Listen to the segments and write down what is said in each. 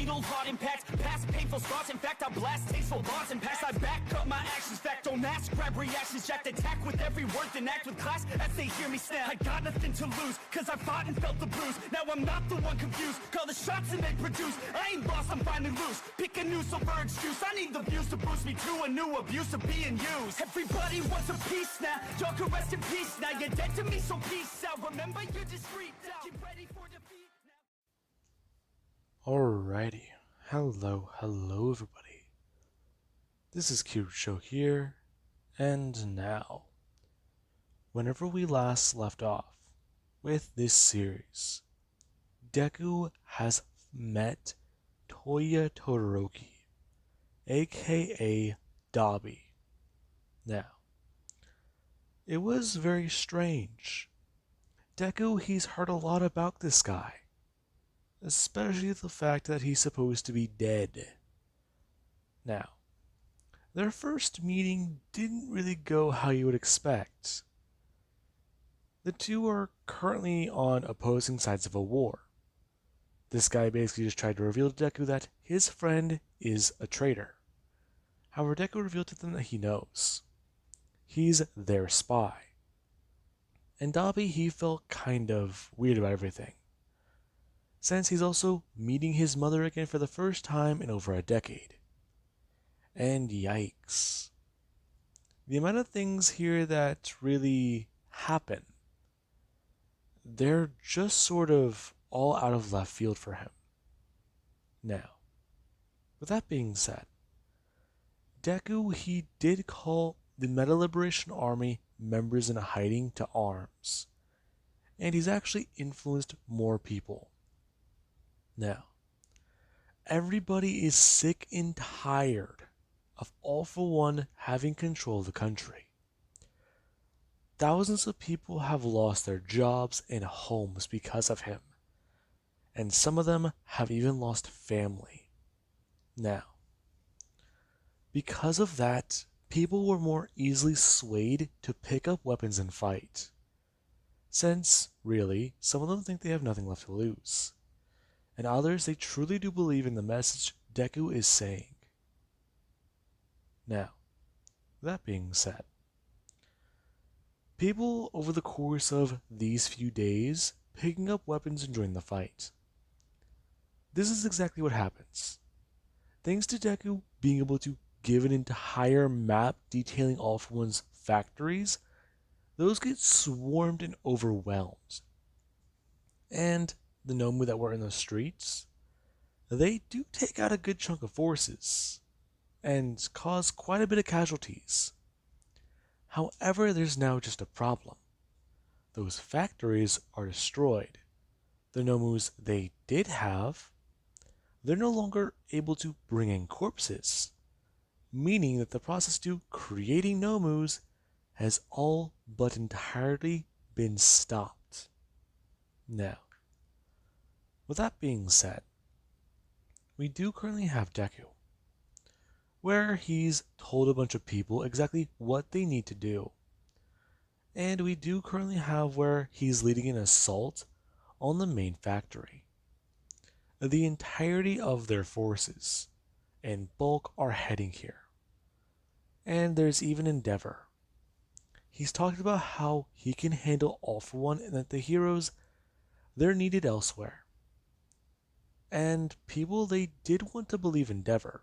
fatal heart impacts, past painful scars. In fact, I blast tasteful bars and pass. I back up my actions, fact don't ask, grab reactions, jacked attack with every word, then act with class as they hear me snap. I got nothing to lose, cause I fought and felt the bruise. Now I'm not the one confused, call the shots and they produce. I ain't lost, I'm finally loose, pick a new silver excuse. I need the views to boost me to a new abuse of being used. Everybody wants a piece now, y'all can rest in peace now. You're dead to me, so peace out. Remember, you're discreet now. Get ready for defeat now. Alrighty, hello everybody. This is Kirusho here, and now, whenever we last left off with this series, Deku has met Toya Todoroki, aka Dabi. Now, it was very strange. Deku, he's heard a lot about this guy, especially the fact that he's supposed to be dead. Now, their first meeting didn't really go how you would expect. The two are currently on opposing sides of a war. This guy basically just tried to reveal to Deku that his friend is a traitor. However, Deku revealed to them that he knows. He's their spy. And Dabi, he felt kind of weird about everything, since he's also meeting his mother again for the first time in over a decade. And yikes. The amount of things here that really happen, they're just sort of all out of left field for him. Now, with that being said, Deku, he did call the Meta Liberation Army members in hiding to arms, and he's actually influenced more people. Now, everybody is sick and tired of All for One having control of the country. Thousands of people have lost their jobs and homes because of him, and some of them have even lost family. Now, because of that, people were more easily swayed to pick up weapons and fight, since, really, some of them think they have nothing left to lose, and others, they truly do believe in the message Deku is saying. Now, that being said, people over the course of these few days picking up weapons and joining the fight. This is exactly what happens. Thanks to Deku being able to give an entire map detailing All for One's factories, those get swarmed and overwhelmed. And the Nomu that were in the streets, they do take out a good chunk of forces and cause quite a bit of casualties. However, there's now just a problem. Those factories are destroyed. The Nomus they did have, they're no longer able to bring in corpses, meaning that the process to creating Nomus has all but entirely been stopped. Now, with that being said, we do currently have Deku, where he's told a bunch of people exactly what they need to do. And we do currently have where he's leading an assault on the main factory. The entirety of their forces and bulk are heading here. And there's even Endeavor. He's talked about how he can handle All for One and that the heroes, they're needed elsewhere. And people, they did want to believe Endeavor.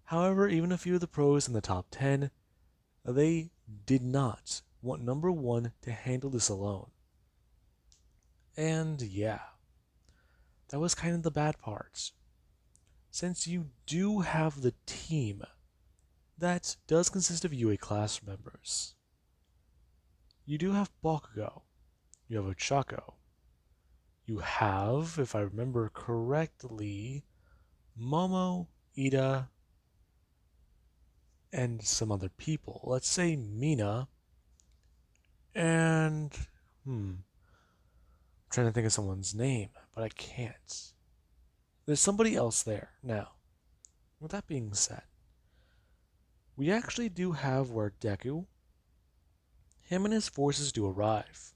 However, even a few of the pros in the top 10, they did not want number 1 to handle this alone. And yeah, that was kind of the bad part. Since you do have the team that does consist of UA class members. You do have Bakugo, you have Ochako, you have, if I remember correctly, Momo, Ida, and some other people. Let's say Mina, and I'm trying to think of someone's name, but I can't. There's somebody else there. Now, with that being said, we actually do have where Deku, him and his forces do arrive,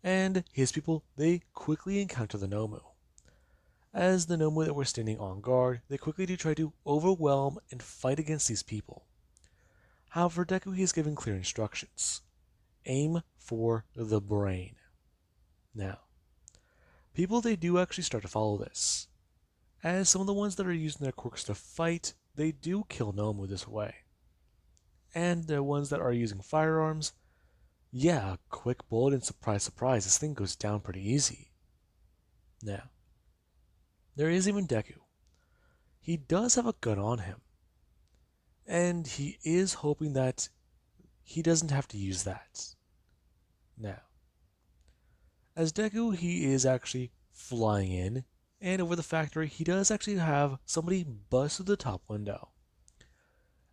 and his people, they quickly encounter the Nomu. As the Nomu that were standing on guard, they quickly do try to overwhelm and fight against these people. However, Deku is given clear instructions. Aim for the brain. Now, people they do actually start to follow this, as some of the ones that are using their quirks to fight, they do kill Nomu this way. And the ones that are using firearms, yeah, quick bullet and surprise, surprise, this thing goes down pretty easy. Now, there is even Deku. He does have a gun on him, and he is hoping that he doesn't have to use that. Now, as Deku, he is actually flying in, and over the factory, he does actually have somebody bust through the top window.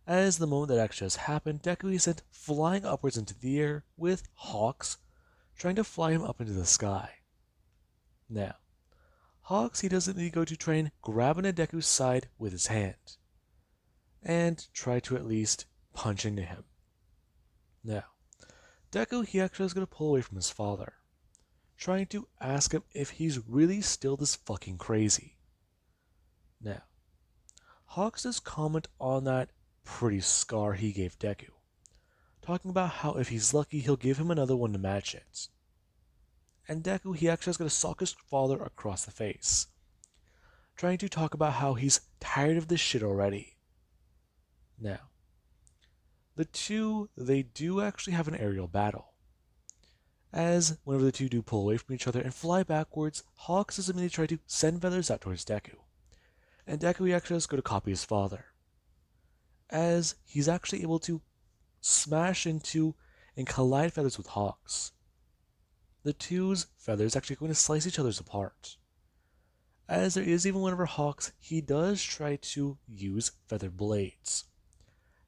As the moment that actually has happened, Deku is sent flying upwards into the air with Hawks trying to fly him up into the sky. Now, Hawks, he doesn't need to go to try and grab into Deku's side with his hand and try to at least punch into him. Now, Deku, he actually is going to pull away from his father, trying to ask him if he's really still this fucking crazy. Now, Hawks does comment on that pretty scar he gave Deku, talking about how if he's lucky, he'll give him another one to match it. And Deku, he actually is going to sock his father across the face, trying to talk about how he's tired of this shit already. Now, the two, they do actually have an aerial battle. As whenever the two do pull away from each other and fly backwards, Hawks is immediately trying to send feathers out towards Deku. And Deku, he actually has to go to copy his father, as he's actually able to smash into and collide feathers with Hawks. The two's feathers actually going to slice each other's apart. As there is even whenever Hawks, he does try to use feather blades.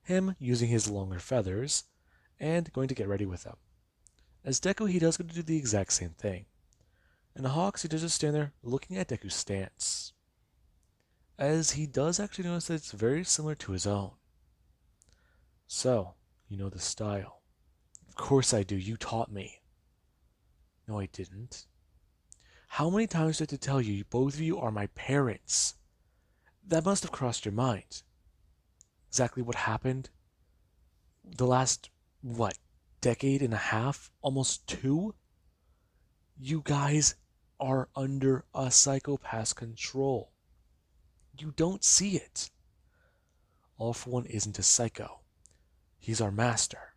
Him using his longer feathers and going to get ready with them. As Deku, he does go to do the exact same thing. And Hawks, he does just stand there looking at Deku's stance, as he does actually notice that it's very similar to his own. So, you know the style. Of course I do, you taught me. No, I didn't. How many times do I have to tell you, both of you are my parents? That must have crossed your mind. Exactly what happened the last, decade and a half? Almost two? You guys are under a psychopath's control. You don't see it. All for One isn't a psycho. He's our master.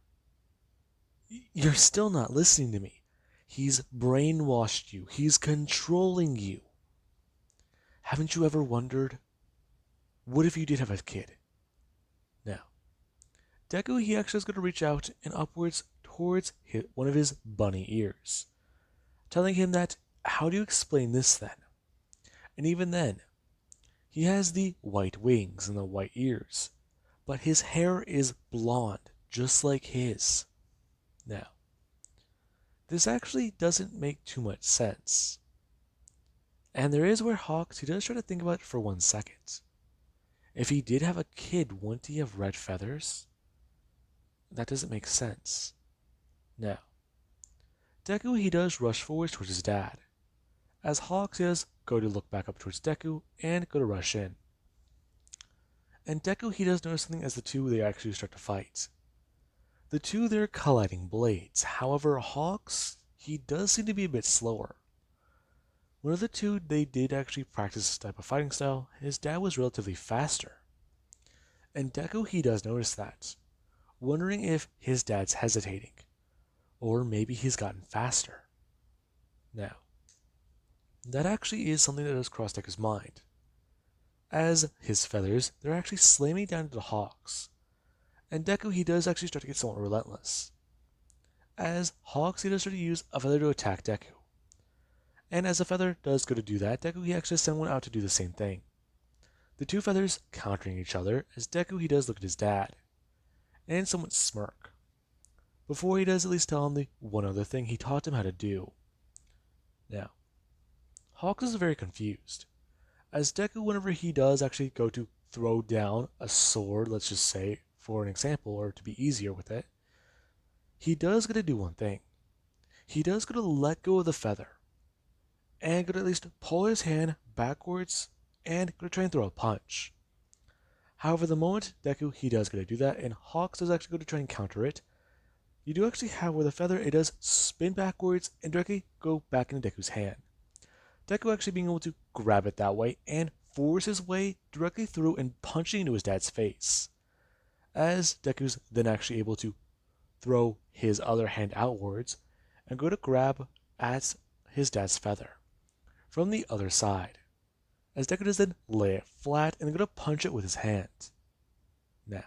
You're still not listening to me. He's brainwashed you. He's controlling you. Haven't you ever wondered, what if you did have a kid? Now, Deku, he actually is going to reach out and upwards towards one of his bunny ears, telling him that, how do you explain this then? And even then, he has the white wings and the white ears, but his hair is blonde, just like his. Now, this actually doesn't make too much sense. And there is where Hawks, he does try to think about it for 1 second. If he did have a kid, wouldn't he have red feathers? That doesn't make sense. Now, Deku, he does rush forward towards his dad, as Hawks does go to look back up towards Deku and go to rush in. And Deku, he does notice something as the two, they actually start to fight. The two, they're colliding blades. However, Hawks, he does seem to be a bit slower. One of the two, they did actually practice this type of fighting style. His dad was relatively faster. And Deku, he does notice that, wondering if his dad's hesitating, or maybe he's gotten faster. Now, that actually is something that does cross Deku's mind, as his feathers, they're actually slamming down into Hawks. And Deku, he does actually start to get somewhat relentless, as Hawks, he does start to use a feather to attack Deku. And as a feather does go to do that, Deku, he actually sends one out to do the same thing. The two feathers countering each other, as Deku, he does look at his dad, and somewhat smirk, before he does at least tell him the one other thing he taught him how to do. Now, Hawks is very confused, as Deku, whenever he does actually go to throw down a sword, let's just say, for an example, or to be easier with it, he does get to do one thing. He does get to let go of the feather, and get to at least pull his hand backwards and go to try and throw a punch. However, the moment Deku he does go to do that, and Hawks does actually go to try and counter it, you do actually have where the feather it does spin backwards and directly go back into Deku's hand. Deku actually being able to grab it that way and force his way directly through and punching into his dad's face. As Deku's then actually able to throw his other hand outwards and go to grab at his dad's feather from the other side. As Deku does then lay it flat and go to punch it with his hand. Now,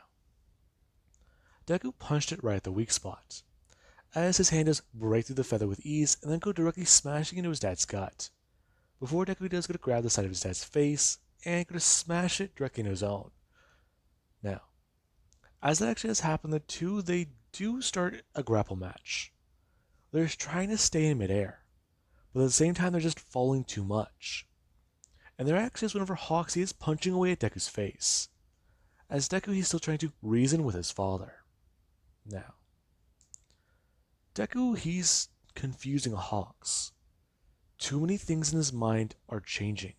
Deku punched it right at the weak spot, as his hand does break through the feather with ease and then go directly smashing into his dad's gut, before Deku does go to grab the side of his dad's face and go to smash it directly into his own. Now, as that actually has happened, the two, they do start a grapple match. They're trying to stay in midair, but at the same time they're just falling too much. And there actually is whenever Hawks he is punching away at Deku's face, as Deku he's still trying to reason with his father. Now, Deku he's confusing Hawks. Too many things in his mind are changing.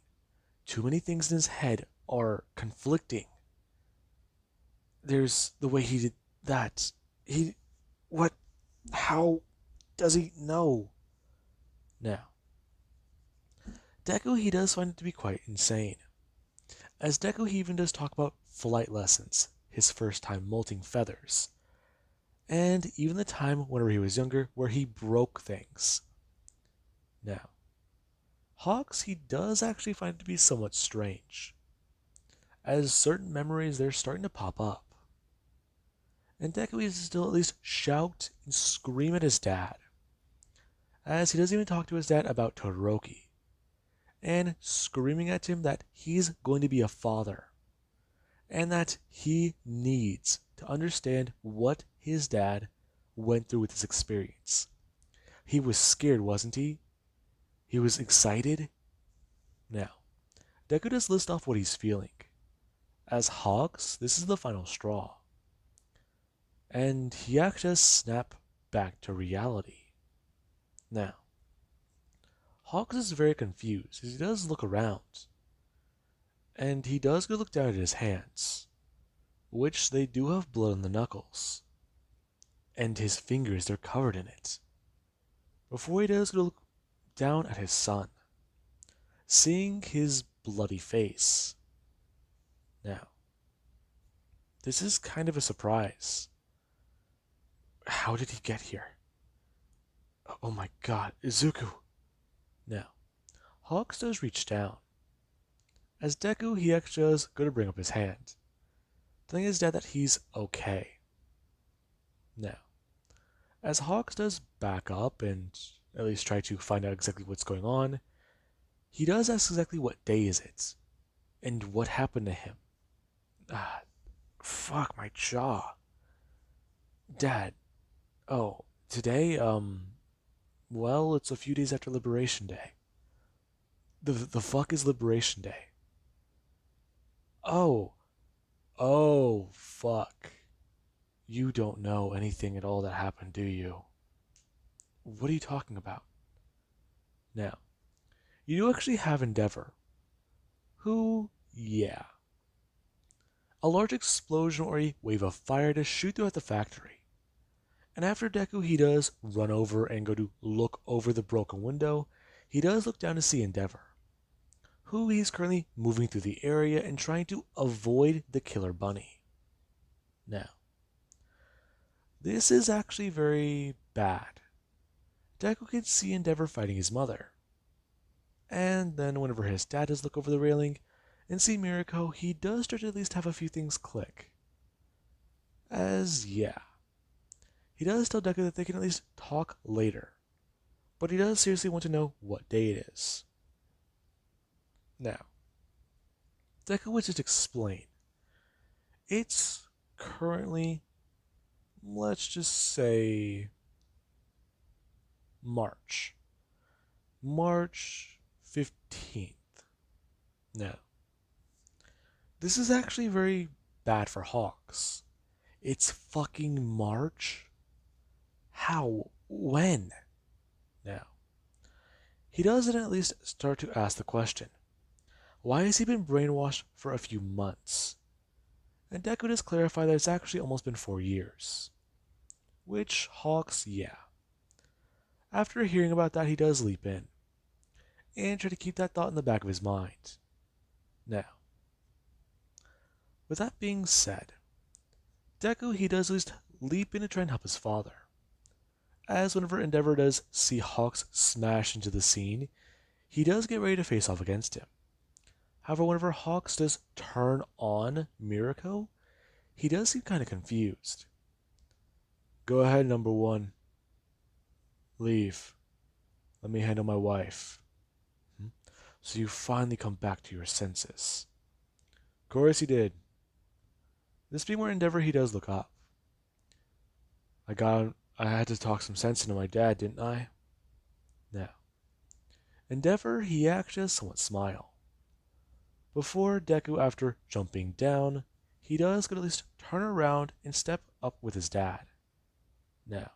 Too many things in his head are conflicting. There's the way he did that. What, how does he know? Now, Deku he does find it to be quite insane. As Deku he even does talk about flight lessons, his first time molting feathers, and even the time whenever he was younger where he broke things. Now, Hawks he does actually find it to be somewhat strange, as certain memories they're starting to pop up. And Deku is still at least shout and scream at his dad, as he doesn't even talk to his dad about Todoroki, and screaming at him that he's going to be a father, and that he needs to understand what his dad went through with his experience. He was scared, wasn't he? He was excited? Now, Deku does list off what he's feeling. As Hawks, this is the final straw. And he actually does snap back to reality. Now, Hawks is very confused as he does look around. And he does go look down at his hands, which they do have blood on the knuckles. And his fingers, they're covered in it. Before he does go look down at his son, seeing his bloody face. Now, this is kind of a surprise. How did he get here? Oh my god, Izuku! Now, Hawks does reach down. As Deku, he actually does go to bring up his hand, telling his dad that he's okay. Now, as Hawks does back up and at least try to find out exactly what's going on, he does ask exactly what day is it, and what happened to him. Fuck my jaw. Dad, oh, today, well, it's a few days after Liberation Day. The fuck is Liberation Day? Oh, fuck. You don't know anything at all that happened, do you? What are you talking about? Now, you do actually have Endeavor, who, yeah. A large explosion or a wave of fire does shoot throughout the factory. And after Deku he does run over and go to look over the broken window, he does look down to see Endeavor, who he's currently moving through the area and trying to avoid the killer bunny. Now, this is actually very bad. Deku can see Endeavor fighting his mother. And then whenever his dad does look over the railing and see Miruko, he does start to at least have a few things click. As, yeah. He does tell Deku that they can at least talk later, but he does seriously want to know what day it is. Now, Deku would just explain. It's currently, let's just say, March 15th. Now, this is actually very bad for Hawks. It's fucking March? How? When? Now, he does at least start to ask the question. Why has he been brainwashed for a few months? And Deku does clarify that it's actually almost been 4 years. Which, Hawks, yeah. After hearing about that, he does leap in and try to keep that thought in the back of his mind. Now, with that being said, Deku, he does at least leap in to try and help his father. As whenever Endeavor does see Hawks smash into the scene, he does get ready to face off against him. However, whenever Hawks does turn on Miruko, he does seem kind of confused. Go ahead, number one. Leave. Let me handle my wife. So you finally come back to your senses. Of course he did. This being where Endeavor, he does look up. I had to talk some sense into my dad, didn't I? Now, Endeavor, he actually does somewhat smile. Before Deku, after jumping down, he does at least turn around and step up with his dad. Now,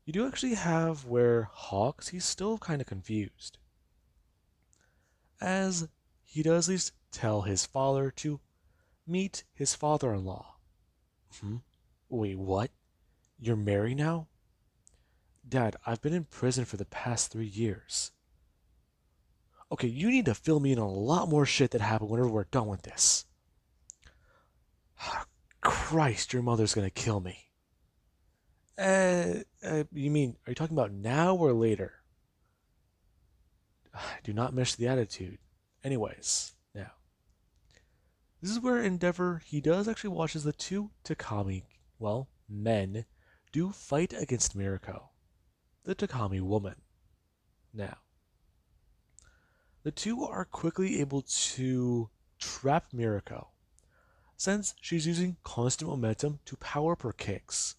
you do actually have where Hawks, he's still kind of confused. As he does at least tell his father to meet his father-in-law. Wait, what? You're married now? Dad, I've been in prison for the past 3 years. Okay, you need to fill me in on a lot more shit that happened whenever we're done with this. Christ, your mother's gonna kill me. You mean, are you talking about now or later? Do not miss the attitude. Anyways, now. This is where Endeavor, he does actually watches the two Takami, men, do fight against Miruko, the Takami woman. Now, the two are quickly able to trap Miruko, since she's using constant momentum to power up her kicks.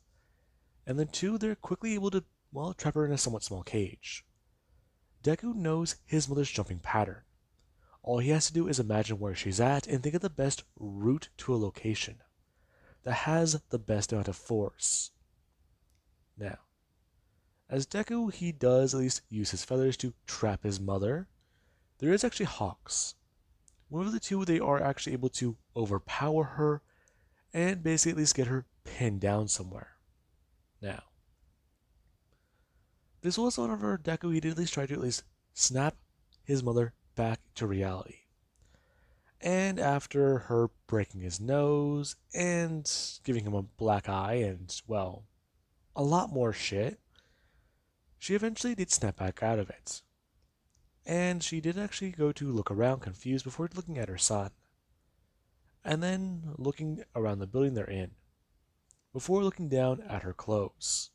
And the two, they're quickly able to, trap her in a somewhat small cage. Deku knows his mother's jumping pattern. All he has to do is imagine where she's at and think of the best route to a location that has the best amount of force. Now, as Deku, he does at least use his feathers to trap his mother, there is actually Hawks. One of the two, they are actually able to overpower her and basically at least get her pinned down somewhere. Now, this was whenever Deku, he did at least try to at least snap his mother back to reality. And after her breaking his nose and giving him a black eye and, a lot more shit, she eventually did snap back out of it. And she did actually go to look around confused before looking at her son. And then looking around the building they're in, before looking down at her clothes,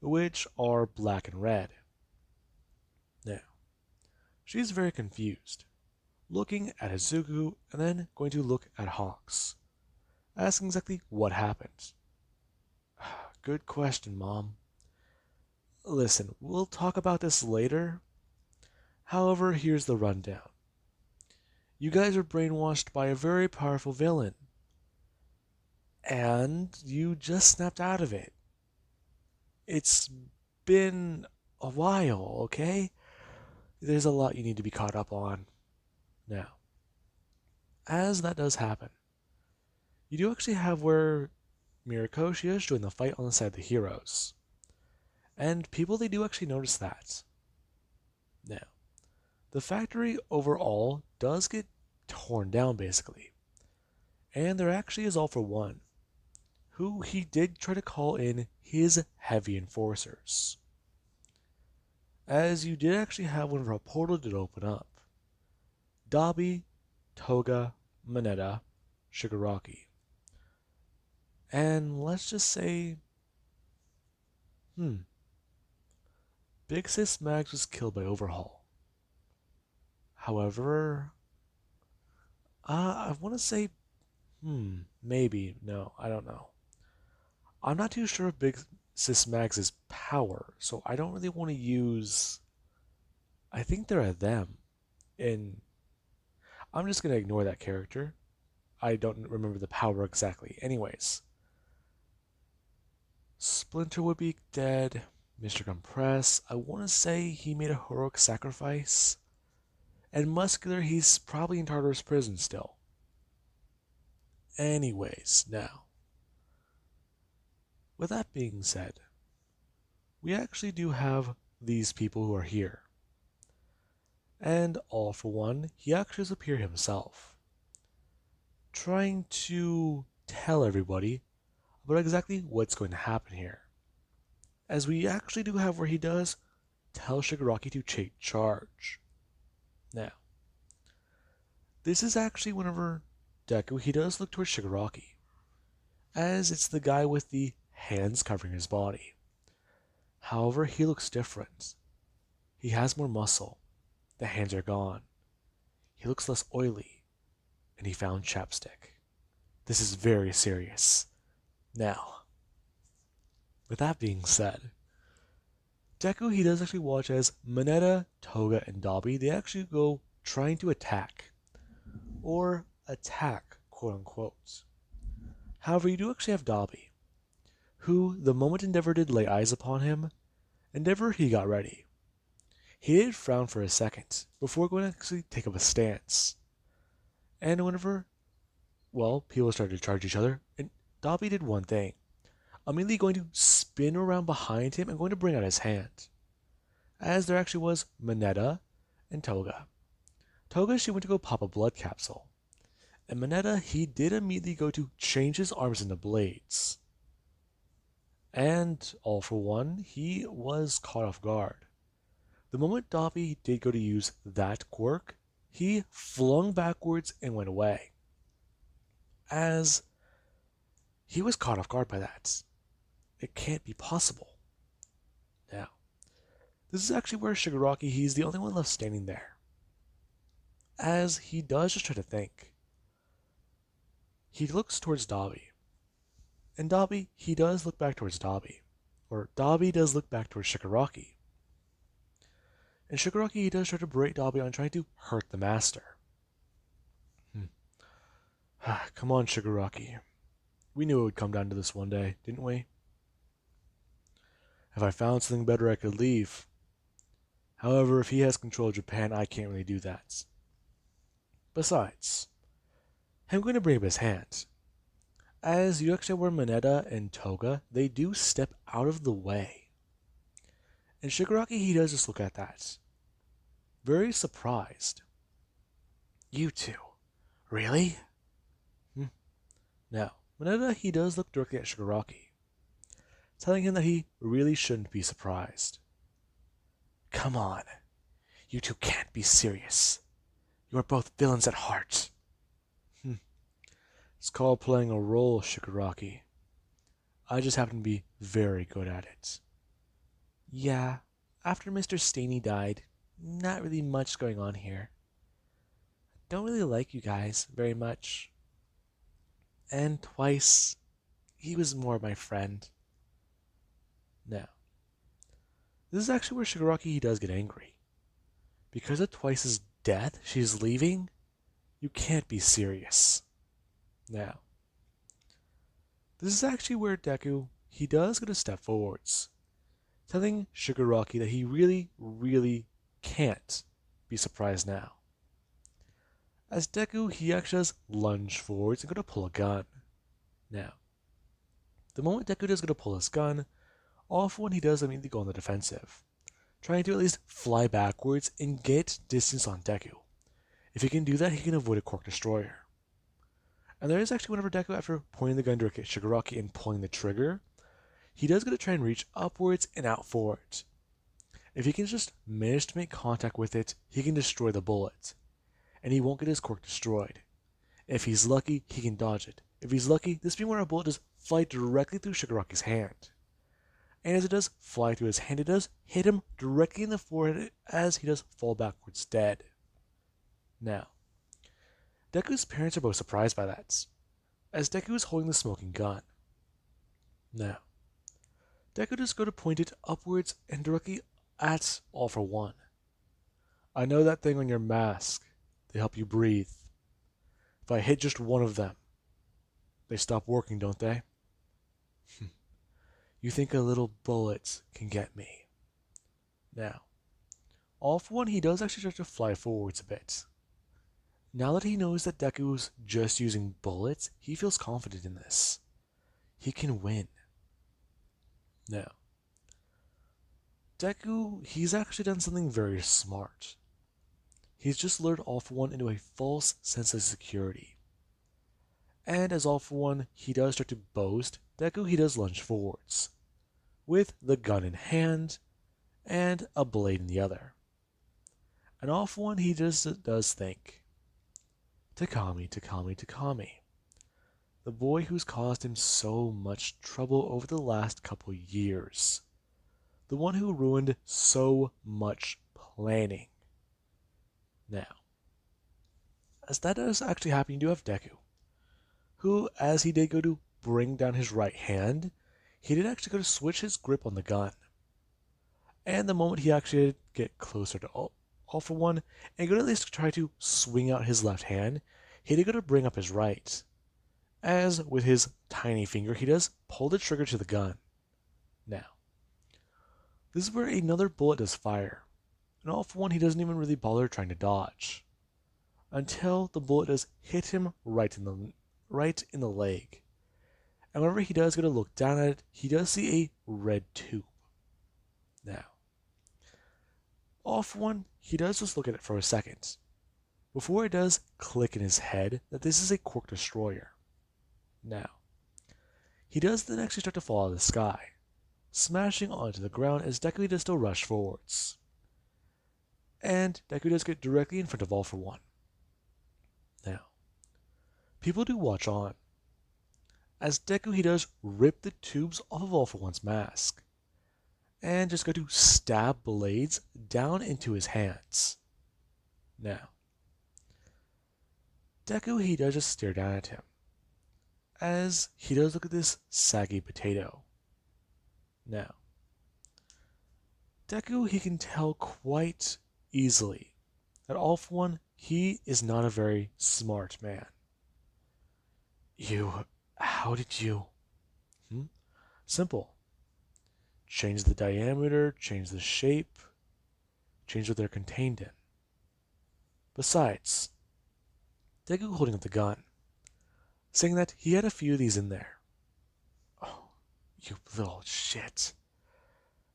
which are black and red. Now, she's very confused, looking at Izuku and then going to look at Hawks, asking exactly what happened. Good question, Mom. Listen, we'll talk about this later. However, here's the rundown. You guys are brainwashed by a very powerful villain, and you just snapped out of it. It's been a while, okay? There's a lot you need to be caught up on. Now, as that does happen, you do actually have where Miruko, she has joined the fight on the side of the heroes. And people, they do actually notice that. Now, the factory overall does get torn down, basically. And there actually is All For One, who he did try to call in his heavy enforcers. As you did actually have whenever a portal did open up. Dabi, Toga, Mineta, Shigaraki. And let's just say, Big Sis Mags was killed by Overhaul. However, I want to say, maybe, no, I don't know. I'm not too sure of Big Sis Mags' power, so I don't really want to use, I think there are them, and I'm just going to ignore that character. I don't remember the power exactly. Anyways, Splinter would be dead. Mr. Compress, I want to say he made a heroic sacrifice. and muscular, he's probably in Tartarus prison still. Anyways, now, with that being said, we actually do have these people who are here. And all for one, he actually does appear himself, trying to tell everybody about exactly what's going to happen here. As we actually do have where he does tell Shigaraki to take charge. Now, this is actually whenever Deku, he does look towards Shigaraki, as it's the guy with the hands covering his body. However, he looks different. He has more muscle. The hands are gone. He looks less oily. And he found chapstick. This is very serious. Now, with that being said, Deku, he does actually watch as Mineta, Toga, and Dabi, they actually go trying to attack. Or attack, quote unquote. However, you do actually have Dabi, who, the moment Endeavor did lay eyes upon him, Endeavor, he got ready. He did frown for a second, before going to actually take up a stance. And whenever, people started to charge each other, and Dabi did one thing. Immediately going to spin around behind him and going to bring out his hand. As there actually was Mineta and Toga. Toga, she went to go pop a blood capsule. And Mineta, he did immediately go to change his arms into blades. And, all for one, he was caught off guard. The moment Dabi did go to use that quirk, he flung backwards and went away. As he was caught off guard by that. It can't be possible. Now, this is actually where Shigaraki, he's the only one left standing there. As he does just try to think. He looks towards Dabi. And Dabi, he does look back towards Dabi. Or Dabi does look back towards Shigaraki. And Shigaraki, he does try to berate Dabi on trying to hurt the master. Come on, Shigaraki. We knew it would come down to this one day, didn't we? If I found something better, I could leave. However, if he has control of Japan, I can't really do that. Besides, I'm going to bring up his hand. As you actually were Mineta and Toga, they do step out of the way. And Shigaraki, he does just look at that. Very surprised. You two? Really? Now, Mineta, he does look directly at Shigaraki, telling him that he really shouldn't be surprised. Come on. You two can't be serious. You are both villains at heart. It's called playing a role, Shigaraki. I just happen to be very good at it. Yeah, after Mr. Staney died, not really much going on here. I don't really like you guys very much. And Twice, he was more my friend. Now, this is actually where Shigaraki, he does get angry. Because of Twice's death, she's leaving? You can't be serious. Now, this is actually where Deku, he does go to step forwards, telling Shigaraki that he really, really can't be surprised now. As Deku, he actually does lunge forwards and go to pull a gun. Now, the moment Deku does go to pull his gun, all for one he does immediately go on the defensive, trying to at least fly backwards and get distance on Deku. If he can do that, he can avoid a Cork Destroyer. And there is actually whenever Deku, after pointing the gun directly at Shigaraki and pulling the trigger, he does go to try and reach upwards and out forward. If he can just manage to make contact with it, he can destroy the bullet. And he won't get his cork destroyed. If he's lucky, he can dodge it. If he's lucky, this being where a bullet does fly directly through Shigaraki's hand. And as it does fly through his hand, it does hit him directly in the forehead as he does fall backwards dead. Now, Deku's parents are both surprised by that, as Deku is holding the smoking gun. Now, Deku does go to point it upwards and directly at All for One. I know that thing on your mask. They help you breathe. If I hit just one of them, they stop working, don't they? You think a little bullet can get me? Now, All for one, he does actually start to fly forwards a bit. Now that he knows that Deku's just using bullets, he feels confident in this. He can win. Now, Deku, he's actually done something very smart. He's just lured All for One into a false sense of security. And as All for One, he does start to boast, Deku, he does lunge forwards, with the gun in hand and a blade in the other. And All for One, he just does think, Takami, Takami, Takami. The boy who's caused him so much trouble over the last couple years. The one who ruined so much planning. Now, as that does actually happen, you do have Deku, who, as he did go to bring down his right hand, he did actually go to switch his grip on the gun. And the moment he actually did get closer to All for One, and go to at least try to swing out his left hand, he did go to bring up his right. As with his tiny finger, he does pull the trigger to the gun. Now, this is where another bullet does fire, and All for One, he doesn't even really bother trying to dodge, until the bullet does hit him right in the leg. And whenever he does go to look down at it, he does see a red tube. Now, All for One, he does just look at it for a second, before it does click in his head that this is a Quark Destroyer. Now, he does then actually start to fall out of the sky, smashing onto the ground as Deku does still rush forwards. And Deku does get directly in front of All for One. Now, people do watch on, as Deku he does rip the tubes off of All for One's mask, and just go to stab blades down into his hands. Now, Deku he does just stare down at him, as he does look at this saggy potato. Now, Deku, he can tell quite easily that All for One, he is not a very smart man. How did you? Simple. Change the diameter, change the shape, change what they're contained in. Besides, Deku holding up the gun, saying that he had a few of these in there. Oh, you little shit.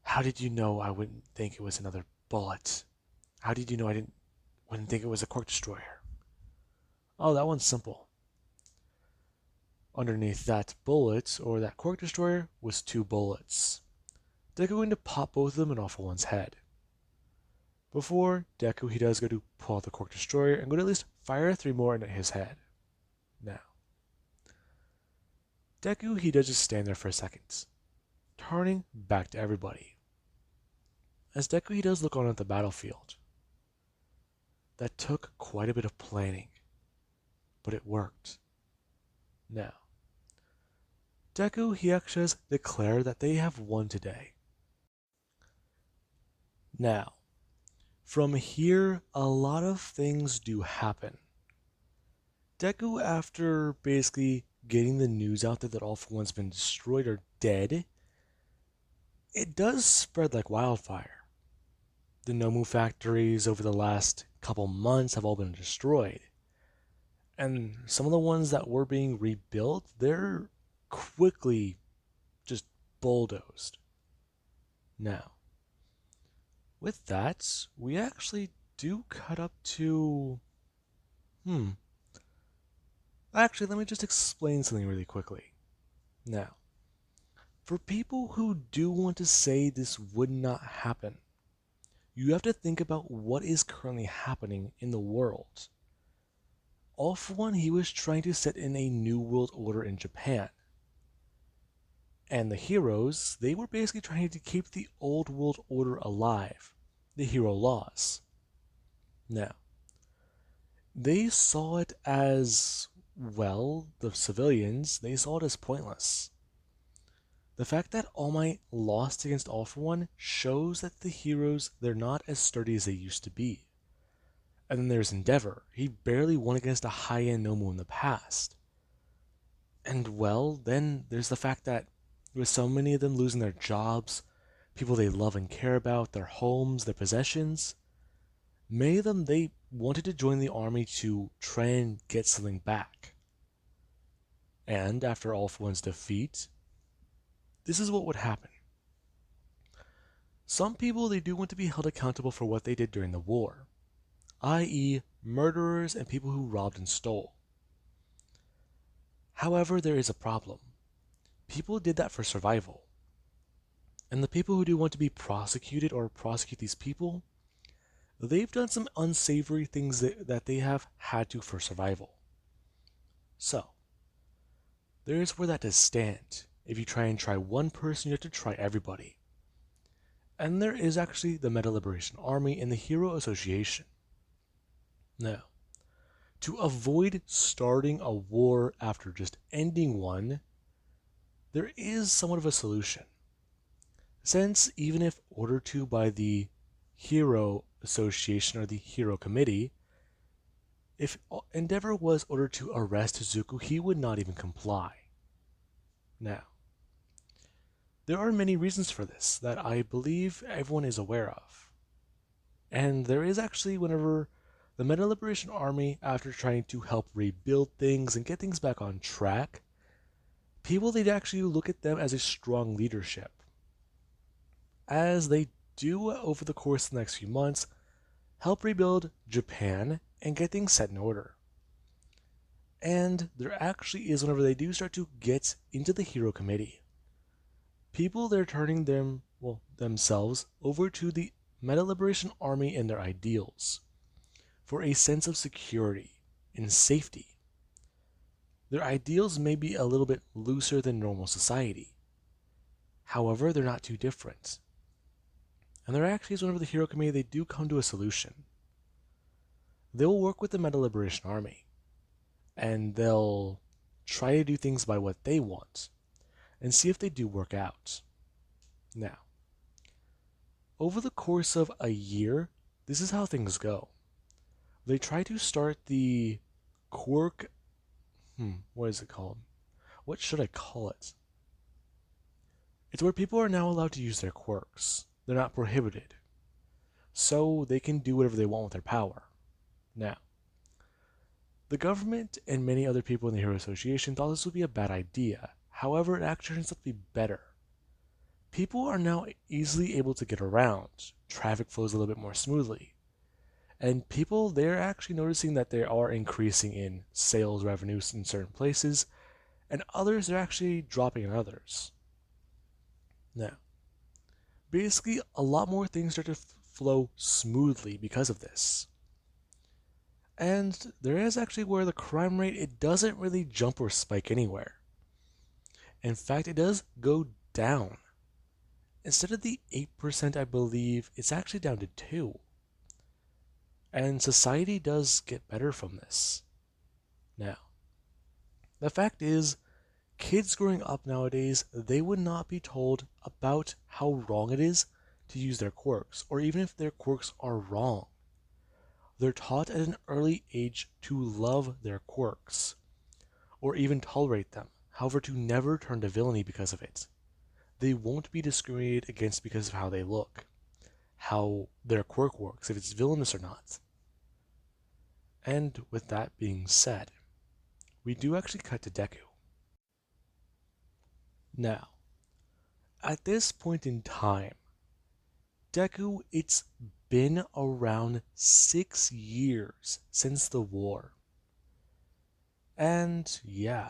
How did you know I wouldn't think it was another bullet? How did you know I wouldn't think it was a Quark Destroyer? Oh, that one's simple. Underneath that bullet, or that Quark Destroyer, was 2 bullets. Deku going to pop both of them in All for One's head. Before Deku, he does go to pull out the Quark Destroyer and go to at least fire 3 more into his head. Now, Deku, he does just stand there for a second, turning back to everybody. As Deku, he does look on at the battlefield. That took quite a bit of planning, but it worked. Now, Deku, he actually has declared that they have won today. Now, from here, a lot of things do happen. Deku, after basically getting the news out there that All for One's been destroyed or dead, it does spread like wildfire. The Nomu factories over the last couple months have all been destroyed. And some of the ones that were being rebuilt, they're quickly just bulldozed. Now, with that, we actually do cut up to... Actually, let me just explain something really quickly. Now, for people who do want to say this would not happen, you have to think about what is currently happening in the world. All for One, he was trying to set in a new world order in Japan. And the heroes, they were basically trying to keep the old world order alive, the hero laws. Now, they saw it as, well, the civilians, they saw it as pointless. The fact that All Might lost against All for One shows that the heroes, they're not as sturdy as they used to be. And then there's Endeavor. He barely won against a high-end Nomu in the past. And well, then there's the fact that with so many of them losing their jobs, people they love and care about, their homes, their possessions, Many of them, they wanted to join the army to try and get something back. And after All for One's defeat, this is what would happen. Some people, they do want to be held accountable for what they did during the war, i.e., murderers and people who robbed and stole. However, there is a problem. People did that for survival. And the people who do want to be prosecuted or prosecute these people, they've done some unsavory things that they have had to for survival. So, there's where that does stand. If you try one person, you have to try everybody. And there is actually the Meta Liberation Army and the Hero Association. Now, to avoid starting a war after just ending one, there is somewhat of a solution. Since even if ordered to by the Hero Association or the Hero Committee, if Endeavor was ordered to arrest Zuko, he would not even comply. Now, there are many reasons for this that I believe everyone is aware of. And there is actually whenever the Meta Liberation Army, after trying to help rebuild things and get things back on track, people, they'd actually look at them as a strong leadership. As they do over the course of the next few months, help rebuild Japan and get things set in order. And there actually is whenever they do start to get into the Hero Committee, people, they're turning themselves over to the Meta Liberation Army and their ideals for a sense of security and safety. Their ideals may be a little bit looser than normal society. However, they're not too different. And there actually is whenever the Hero Committee, they do come to a solution. They will work with the Meta Liberation Army, and they'll try to do things by what they want, and see if they do work out. Now, over the course of a year, this is how things go. They try to start the quirk... what is it called? What should I call it? It's where people are now allowed to use their quirks. They're not prohibited. So they can do whatever they want with their power. Now, the government and many other people in the Hero Association thought this would be a bad idea. However, it actually turns out to be better. People are now easily able to get around. Traffic flows a little bit more smoothly. And people, they're actually noticing that they are increasing in sales revenues in certain places, and others are actually dropping in others. Now, basically, a lot more things start to flow smoothly because of this. And there is actually where the crime rate, it doesn't really jump or spike anywhere. In fact, it does go down. Instead of the 8%, I believe, it's actually down to 2%. And society does get better from this. Now, the fact is, kids growing up nowadays, they would not be told about how wrong it is to use their quirks, or even if their quirks are wrong. They're taught at an early age to love their quirks, or even tolerate them, however to never turn to villainy because of it. They won't be discriminated against because of how they look, how their quirk works, if it's villainous or not. And with that being said, we do actually cut to Deku. Now, at this point in time, Deku, it's been around 6 years since the war. And yeah,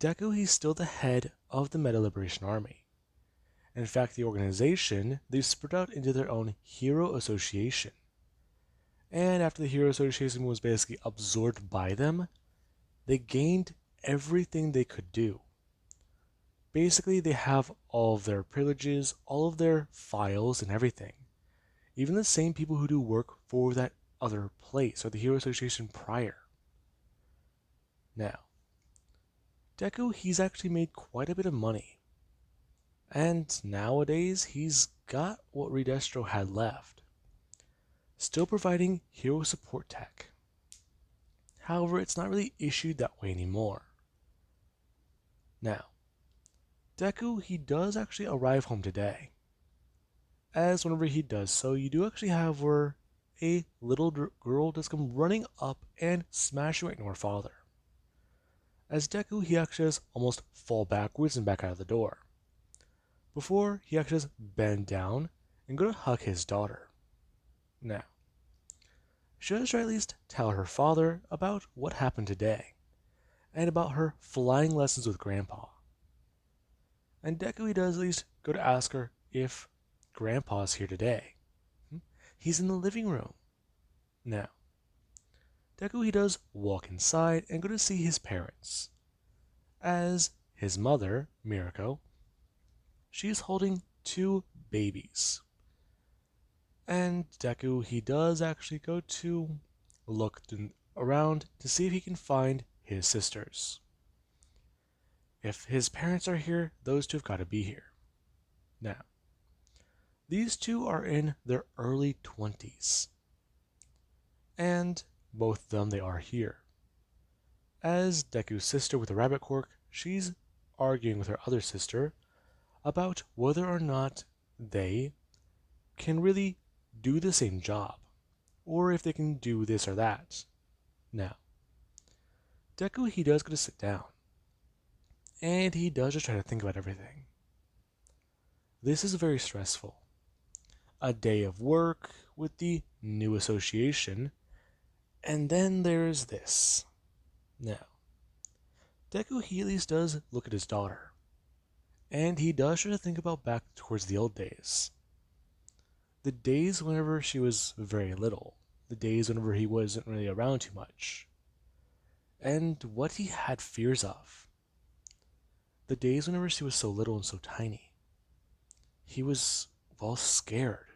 Deku, he's still the head of the Meta Liberation Army. In fact, the organization, they've spread out into their own Hero Association. And after the Hero Association was basically absorbed by them, they gained everything they could do. Basically, they have all of their privileges, all of their files and everything. Even the same people who do work for that other place, or the Hero Association prior. Now, Deku, he's actually made quite a bit of money. And nowadays, he's got what Redestro had left. Still providing hero support tech. However, it's not really issued that way anymore. Now, Deku, he does actually arrive home today. As whenever he does so, you do actually have where a little girl does come running up and smashing right into her father. As Deku, he actually does almost fall backwards and back out of the door, before he actually does bend down and go to hug his daughter. Now, she does try at least tell her father about what happened today, and about her flying lessons with Grandpa. And Deku, he does at least go to ask her if Grandpa's here today. He's in the living room. Now, Deku, he does walk inside and go to see his parents, as his mother, Miruko, she's holding two babies. And Deku, he does actually go to look around to see if he can find his sisters. If his parents are here, those two have got to be here. Now, these two are in their early 20s, and both of them, they are here. As Deku's sister with the rabbit quirk, she's arguing with her other sister about whether or not they can really do the same job, or if they can do this or that. Now, Deku, he does go to sit down, and he does just try to think about everything. This is very stressful. A day of work with the new association, and then there's this. Now, Deku, he at least does look at his daughter, and he does try to think about back towards the old days. The days whenever she was very little, the days whenever he wasn't really around too much, and what he had fears of. The days whenever she was so little and so tiny. He was, well, scared.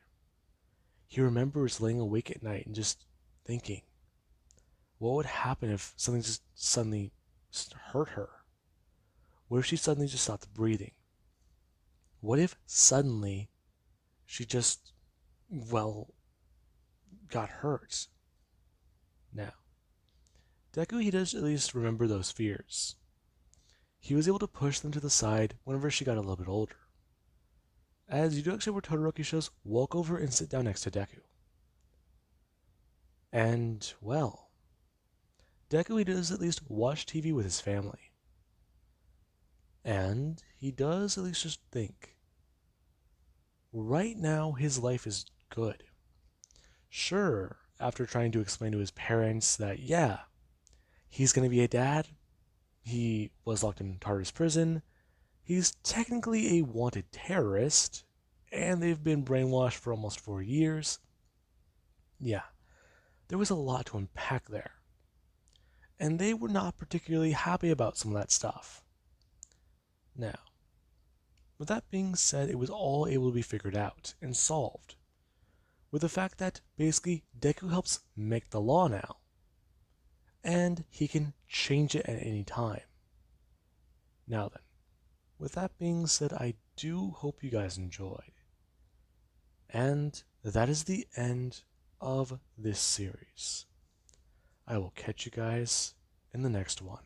He remembers laying awake at night and just thinking, what would happen if something just suddenly hurt her? What if she suddenly just stopped breathing? What if suddenly she just, well, got hurt? Now, Deku, he does at least remember those fears. He was able to push them to the side whenever she got a little bit older. As you do actually where Todoroki shows, walk over and sit down next to Deku. And, well, Deku, he does at least watch TV with his family. And he does at least just think. Right now, his life is good. Sure, after trying to explain to his parents that, yeah, he's going to be a dad, he was locked in Tartarus prison, he's technically a wanted terrorist, and they've been brainwashed for almost 4 years. Yeah, there was a lot to unpack there. And they were not particularly happy about some of that stuff. Now, with that being said, it was all able to be figured out and solved, with the fact that basically Deku helps make the law now, and he can change it at any time. Now then, with that being said, I do hope you guys enjoyed. And that is the end of this series. I will catch you guys in the next one.